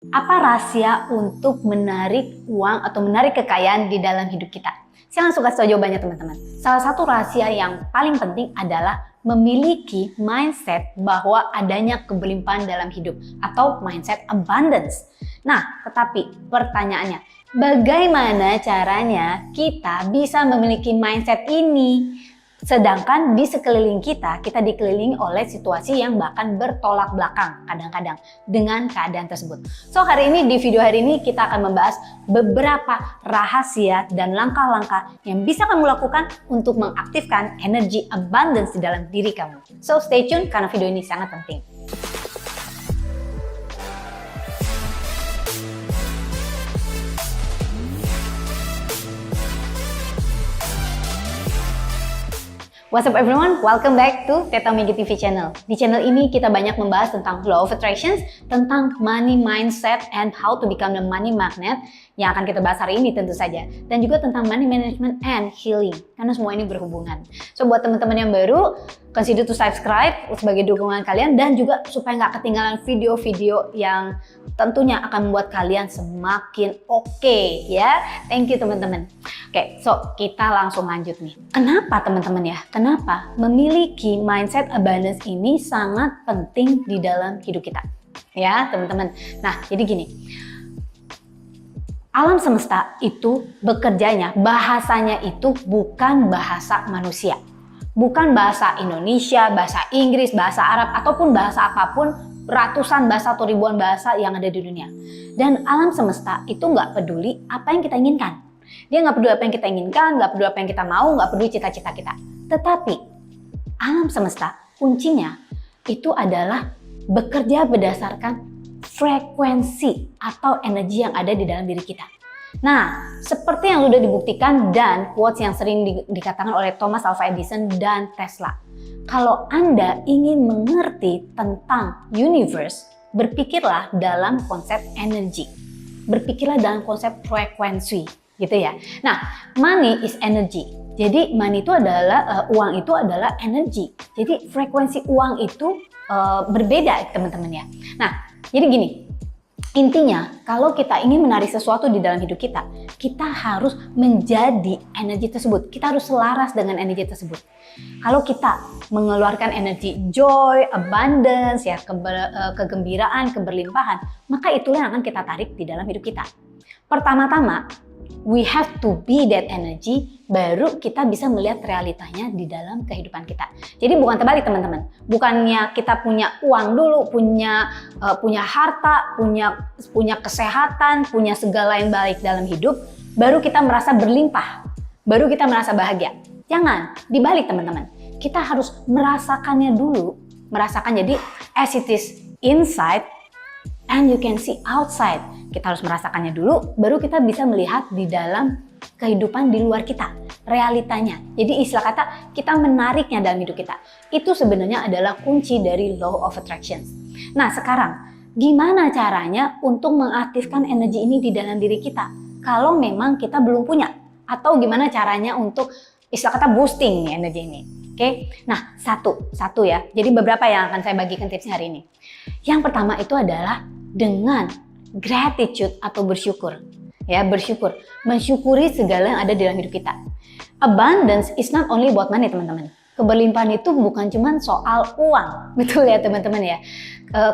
Apa rahasia untuk menarik uang atau menarik kekayaan di dalam hidup kita? Saya langsung kasih tahu jawabannya teman-teman. Salah satu rahasia yang paling penting adalah memiliki mindset bahwa adanya kebelimpahan dalam hidup atau mindset abundance. Nah, tetapi pertanyaannya, bagaimana caranya kita bisa memiliki mindset ini? Sedangkan di sekeliling kita dikelilingi oleh situasi yang bahkan bertolak belakang kadang-kadang dengan keadaan tersebut. So hari ini di video hari ini kita akan membahas beberapa rahasia dan langkah-langkah yang bisa kamu lakukan untuk mengaktifkan energi abundance di dalam diri kamu. So stay tune karena video ini sangat penting. What's up everyone? Welcome back to Teta Megi TV channel. Di channel ini kita banyak membahas tentang law of attraction, tentang money mindset and how to become the money magnet yang akan kita bahas hari ini tentu saja. Dan juga tentang money management and healing, karena semua ini berhubungan. So buat teman-teman yang baru, consider to subscribe sebagai dukungan kalian dan juga supaya nggak ketinggalan video-video yang tentunya akan membuat kalian semakin oke ya. Thank you teman-teman. Oke, so kita langsung lanjut nih. Kenapa teman-teman ya? Kenapa memiliki mindset abundance ini sangat penting di dalam hidup kita? Ya teman-teman. Nah jadi gini, alam semesta itu bekerjanya, bahasanya itu bukan bahasa manusia. Bukan bahasa Indonesia, bahasa Inggris, bahasa Arab, ataupun bahasa apapun, ratusan bahasa atau ribuan bahasa yang ada di dunia. Dan alam semesta itu nggak peduli apa yang kita inginkan. Dia nggak peduli apa yang kita inginkan, nggak peduli apa yang kita mau, nggak peduli cita-cita kita. Tetapi alam semesta kuncinya itu adalah bekerja berdasarkan frekuensi atau energi yang ada di dalam diri kita. Nah, seperti yang sudah dibuktikan dan quotes yang sering dikatakan oleh Thomas Alva Edison dan Tesla. Kalau Anda ingin mengerti tentang universe, berpikirlah dalam konsep energi. Berpikirlah dalam konsep frekuensi, gitu ya. Nah, money is energy. Jadi money itu adalah uang itu adalah energi. Jadi frekuensi uang itu berbeda teman-teman ya. Nah, jadi gini. Intinya, kalau kita ingin menarik sesuatu di dalam hidup kita, kita harus menjadi energi tersebut. Kita harus selaras dengan energi tersebut. Kalau kita mengeluarkan energi joy, abundance, ya kegembiraan, keberlimpahan, maka itulah yang akan kita tarik di dalam hidup kita. Pertama-tama, we have to be that energy, baru kita bisa melihat realitanya di dalam kehidupan kita. Jadi bukan terbalik teman-teman. Bukannya kita punya uang dulu, punya harta, punya kesehatan, punya segala yang baik dalam hidup, baru kita merasa berlimpah, baru kita merasa bahagia. Jangan, dibalik teman-teman. Kita harus merasakannya dulu. Merasakan, jadi as it is inside and you can see outside. Kita harus merasakannya dulu, baru kita bisa melihat di dalam kehidupan di luar kita, realitanya. Jadi istilah kata, kita menariknya dalam hidup kita. Itu sebenarnya adalah kunci dari law of attraction. Nah sekarang, gimana caranya untuk mengaktifkan energi ini di dalam diri kita? Kalau memang kita belum punya. Atau gimana caranya untuk istilah kata boosting nih energi ini. Oke, nah satu ya. Jadi beberapa yang akan saya bagikan tipsnya hari ini. Yang pertama itu adalah dengan gratitude atau bersyukur. Ya, bersyukur. Mensyukuri segala yang ada di dalam hidup kita. Abundance is not only about money, teman-teman. Keberlimpahan itu bukan cuma soal uang. Betul ya, teman-teman ya.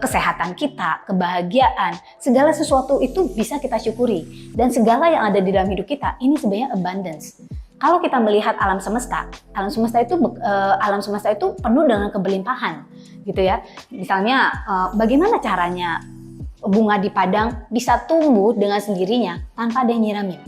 Kesehatan kita, kebahagiaan, segala sesuatu itu bisa kita syukuri. Dan segala yang ada di dalam hidup kita, ini sebenarnya abundance. Kalau kita melihat alam semesta itu penuh dengan keberlimpahan, gitu ya. Misalnya, bagaimana caranya bunga di padang bisa tumbuh dengan sendirinya tanpa ada yang nyiramin?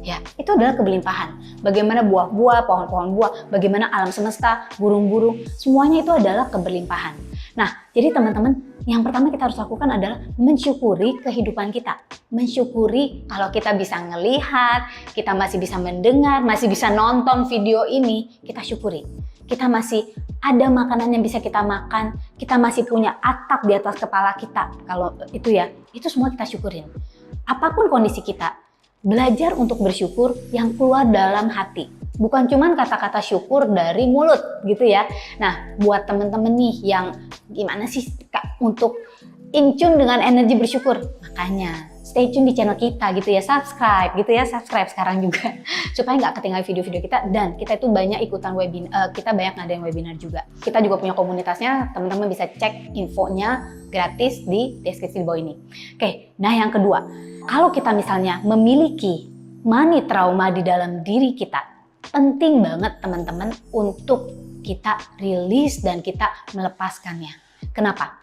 Ya, itu adalah keberlimpahan. Bagaimana buah-buah, pohon-pohon buah, bagaimana alam semesta, burung-burung, semuanya itu adalah keberlimpahan. Nah, jadi teman-teman, yang pertama kita harus lakukan adalah mensyukuri kehidupan kita. Mensyukuri kalau kita bisa ngelihat, kita masih bisa mendengar, masih bisa nonton video ini, kita syukuri. Kita masih ada makanan yang bisa kita makan, kita masih punya atap di atas kepala kita. Kalau itu ya, itu semua kita syukurin. Apapun kondisi kita, belajar untuk bersyukur yang keluar dalam hati. Bukan cuma kata-kata syukur dari mulut gitu ya. Nah, buat temen-temen nih yang gimana sih Kak untuk in tune dengan energi bersyukur. Makanya stay tune di channel kita gitu ya, subscribe sekarang juga supaya nggak ketinggalan video-video kita. Dan kita itu banyak ikutan webinar, kita banyak ngadain webinar juga. Kita juga punya komunitasnya, teman-teman bisa cek infonya gratis di deskripsi di bawah ini. Oke, nah yang kedua, kalau kita misalnya memiliki money trauma di dalam diri kita, penting banget teman-teman untuk kita rilis dan kita melepaskannya. Kenapa?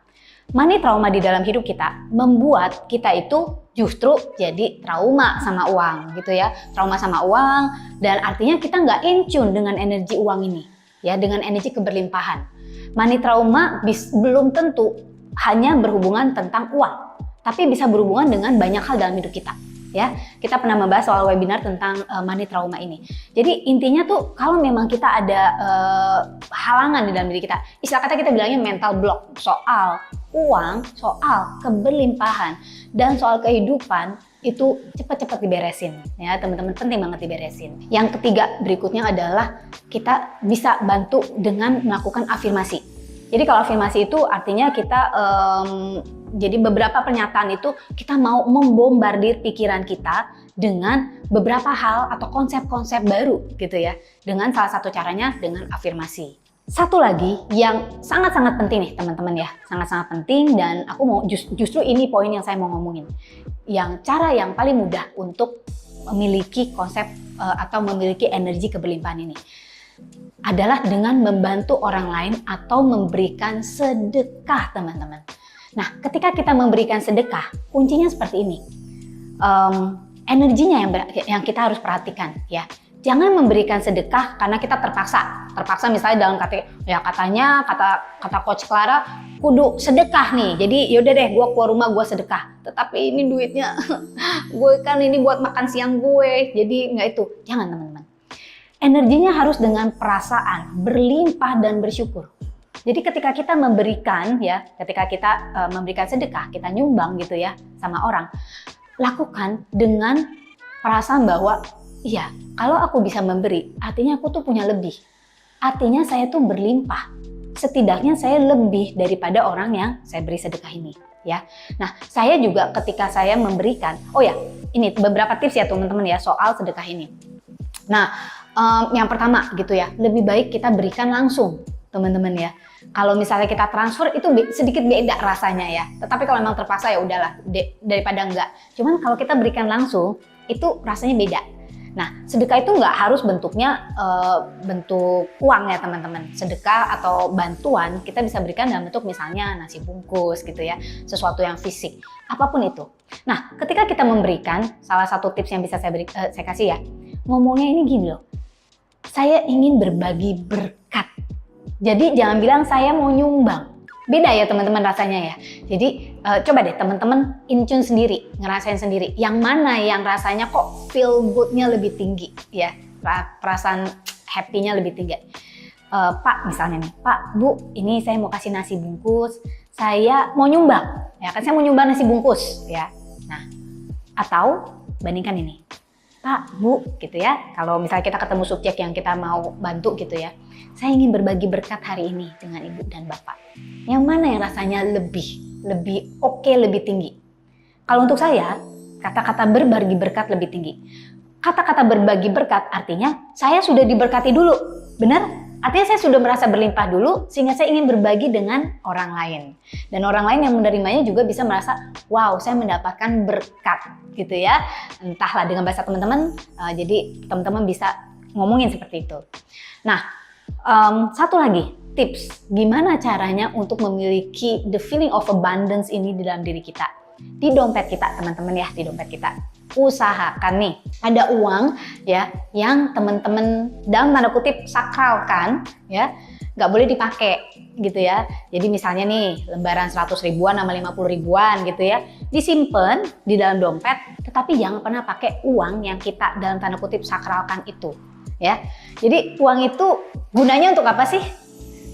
Money trauma di dalam hidup kita membuat kita itu justru jadi trauma sama uang gitu ya. Trauma sama uang, dan artinya kita nggak in tune dengan energi uang ini ya, dengan energi keberlimpahan. Money trauma belum tentu hanya berhubungan tentang uang, tapi bisa berhubungan dengan banyak hal dalam hidup kita. Ya, kita pernah membahas soal webinar tentang money trauma ini. Jadi intinya tuh kalau memang kita ada halangan di dalam diri kita, istilah kata kita bilangnya mental block soal uang, soal keberlimpahan, dan soal kehidupan, itu cepat-cepat diberesin ya teman-teman, penting banget diberesin. Yang ketiga berikutnya adalah kita bisa bantu dengan melakukan afirmasi. Jadi kalau afirmasi itu artinya kita jadi beberapa pernyataan itu kita mau membombardir pikiran kita dengan beberapa hal atau konsep-konsep baru gitu ya. Dengan salah satu caranya dengan afirmasi. Satu lagi yang sangat-sangat penting nih teman-teman ya, sangat-sangat penting, dan aku mau justru ini poin yang saya mau ngomongin. Yang cara yang paling mudah untuk memiliki konsep atau memiliki energi keberlimpahan ini adalah dengan membantu orang lain atau memberikan sedekah teman-teman. Nah, ketika kita memberikan sedekah, kuncinya seperti ini. Energinya yang kita harus perhatikan ya. Jangan memberikan sedekah karena kita terpaksa. Terpaksa misalnya dalam kata Coach Clara, kudu sedekah nih. Jadi yaudah deh, gue keluar rumah gue sedekah. Tetapi ini duitnya, gue kan ini buat makan siang gue. Jadi nggak itu. Jangan teman-teman. Energinya harus dengan perasaan, berlimpah dan bersyukur. Jadi ketika kita memberikan ya, ketika kita memberikan sedekah, kita nyumbang gitu ya sama orang, lakukan dengan perasaan bahwa iya, kalau aku bisa memberi, artinya aku tuh punya lebih. Artinya saya tuh berlimpah. Setidaknya saya lebih daripada orang yang saya beri sedekah ini ya. Nah, saya juga ketika saya memberikan, oh ya, ini beberapa tips ya teman-teman ya soal sedekah ini. Nah, yang pertama gitu ya, lebih baik kita berikan langsung teman-teman ya. Kalau misalnya kita transfer itu sedikit beda rasanya ya. Tetapi kalau memang terpaksa ya udahlah daripada enggak. Cuman kalau kita berikan langsung itu rasanya beda. Nah, sedekah itu nggak harus bentuknya bentuk uang ya teman-teman. Sedekah atau bantuan kita bisa berikan dalam bentuk misalnya nasi bungkus gitu ya, sesuatu yang fisik, apapun itu. Nah, ketika kita memberikan, salah satu tips yang bisa saya kasih ya, ngomongnya ini gini loh, saya ingin berbagi berkat. Jadi jangan bilang saya mau nyumbang. Beda ya teman-teman rasanya ya. Jadi coba deh teman-teman in tune sendiri, ngerasain sendiri. Yang mana yang rasanya kok feel good-nya lebih tinggi ya. Perasaan happy-nya lebih tinggi. Pak misalnya nih, Pak, Bu, ini saya mau kasih nasi bungkus. Saya mau nyumbang. Ya kan saya mau nyumbang nasi bungkus ya. Nah, atau bandingkan ini. Pak, Bu, gitu ya. Kalau misalnya kita ketemu subjek yang kita mau bantu gitu ya. Saya ingin berbagi berkat hari ini dengan Ibu dan Bapak. Yang mana yang rasanya lebih oke, lebih tinggi? Kalau untuk saya, kata-kata berbagi berkat lebih tinggi. Kata-kata berbagi berkat artinya saya sudah diberkati dulu. Benar? Artinya saya sudah merasa berlimpah dulu sehingga saya ingin berbagi dengan orang lain. Dan orang lain yang menerimanya juga bisa merasa, wow, saya mendapatkan berkat gitu ya. Entahlah dengan bahasa teman-teman, jadi teman-teman bisa ngomongin seperti itu. Nah, satu lagi tips, gimana caranya untuk memiliki the feeling of abundance ini di dalam diri kita. Di dompet kita teman-teman ya, di dompet kita. Usahakan nih ada uang ya yang teman-teman dalam tanda kutip sakralkan ya, nggak boleh dipakai gitu ya. Jadi misalnya nih lembaran 100 ribuan sama 50 ribuan gitu ya, disimpan di dalam dompet, tetapi jangan pernah pakai uang yang kita dalam tanda kutip sakralkan itu ya. Jadi uang itu gunanya untuk apa sih?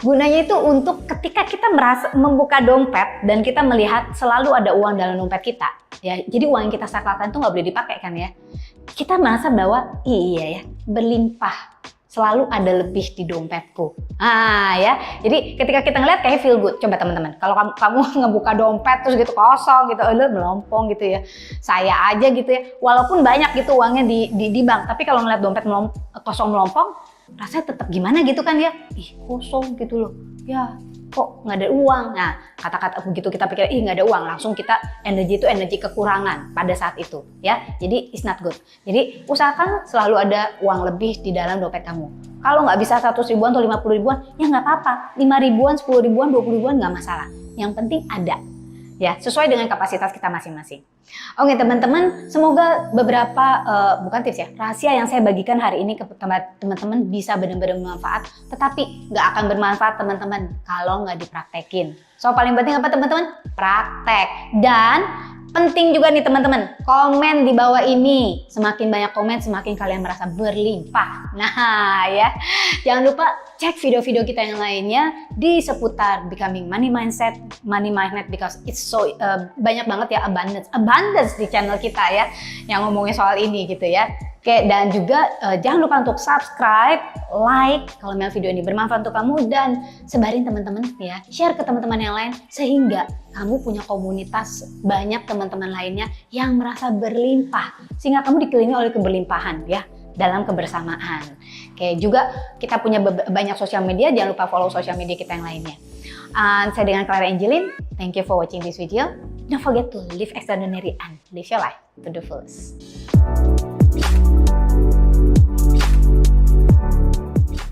Gunanya itu untuk ketika kita membuka dompet dan kita melihat selalu ada uang dalam dompet kita. Ya, jadi uang yang kita sakralkan itu nggak boleh dipakai kan ya. Kita merasa bahwa iya ya, berlimpah. selalu ada lebih di dompetku. Ya. Jadi ketika kita ngeliat kayak feel good. Coba teman-teman, kalau kamu ngebuka dompet terus gitu kosong gitu, melompong gitu ya. Saya aja gitu ya, walaupun banyak gitu uangnya di bank, tapi kalau ngeliat dompet kosong melompong, rasanya tetap gimana gitu kan ya. Kosong gitu loh. Ya, kok nggak ada uang. Nah, kata-kata begitu kita pikir, nggak ada uang, langsung kita energi itu energi kekurangan pada saat itu, ya. Jadi it's not good. Jadi usahakan selalu ada uang lebih di dalam dompet kamu. Kalau nggak bisa 100 ribuan atau 50 ribuan, ya nggak apa-apa. 5 ribuan, 10 ribuan, 20 ribuan nggak masalah. Yang penting ada. Ya, sesuai dengan kapasitas kita masing-masing. Oke teman-teman, semoga beberapa bukan tips ya, rahasia yang saya bagikan hari ini ke teman-teman bisa benar-benar bermanfaat. Tetapi nggak akan bermanfaat teman-teman kalau nggak dipraktekin. So paling penting apa teman-teman? Praktek. Dan penting juga nih teman-teman, komen di bawah ini. Semakin banyak komen, semakin kalian merasa berlimpah. Nah ya, jangan lupa cek video-video kita yang lainnya di seputar Becoming Money Mindset, Money Magnet, because it's so banyak banget ya abundance di channel kita ya, yang ngomongin soal ini gitu ya. Oke, dan juga jangan lupa untuk subscribe, like kalau memang video ini bermanfaat untuk kamu, dan sebarin teman-teman ya, share ke teman-teman yang lain sehingga kamu punya komunitas banyak teman-teman lainnya yang merasa berlimpah, sehingga kamu dikelilingi oleh keberlimpahan ya dalam kebersamaan. Oke, juga kita punya banyak sosial media, jangan lupa follow sosial media kita yang lainnya. Saya dengan Clara Angelin, thank you for watching this video. Don't forget to live extraordinary and live your life to the fullest.